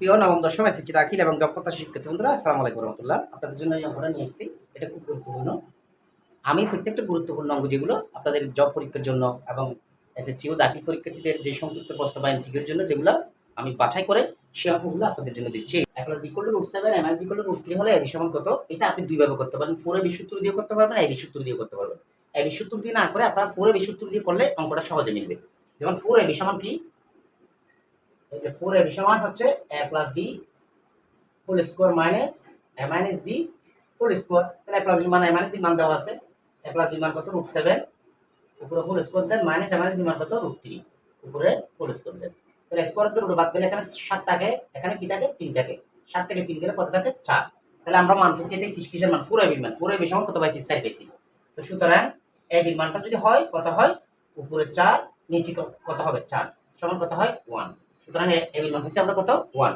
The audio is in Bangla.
প্রিয় নবম দশম এসএসসি দাখিল এবং জব প্রত্যাশী শিক্ষার্থী বন্ধুরা, আসসালামু আলাইকুম রহমতুল্লাহ। আপনাদের জন্য এই অঙ্কটা নিয়ে এসেছি। এটা খুব গুরুত্বপূর্ণ। আমি প্রত্যেকটা গুরুত্বপূর্ণ অঙ্ক যেগুলো আপনাদের জব পরীক্ষার জন্য এবং এসএসসি ও দাখিল পরীক্ষার্থীদের যে সংক্ষিপ্ত প্রশ্ন বা এমসিকিউর জন্য যেগুলো আমি বাছাই করে সেই অঙ্কগুলো আপনাদের জন্য দিচ্ছি। এক plus b equal to root 7 M I B equal to root 3 হলে এবি সমান কত? এটা আপনি দুইভাবে করতে পারেন। 4 এর সূত্র দিয়ে করতে পারবেন, এবি সূত্র দিয়ে করতে পারবেন। এবি সূত্র দিয়ে না করে আপনারা 4 এর সূত্র দিয়ে করলে অঙ্কটা সহজে মিলবে। যেমন 4 এবি সমান কি? এই যে 4 এবি সমান হচ্ছে a plus b whole square minus a minus b whole square. তাহলে এ প্লাস বি মান এ মাইনাস বি মান দেওয়া আছে। এ প্লাস বি মান কত? রুট 7 উপরে whole square than minus a minus B মান কত? রুট 3 উপরে হোল স্কোয়ার দেন। তাহলে স্কোয়ার দিয়ে রুট বাদ দিলে এখানে 7 থাকে, এখানে কি থাকে? 3 থাকে। 7 থেকে 3 গেলে কত থাকে? 4। তাহলে আমরা মান পেয়েছি এটা কিসের মান? 4 এর মান। 4 এর সমান কত পাইছি? 4 পেয়েছি। তো সুতরাং এ এর মানটা যদি হয় কত হয়? উপরে 4 নিচে কত হবে? 4 সমান কত হয়? 1। সুতরাং এ এর মান হচ্ছে আমরা কত? 1।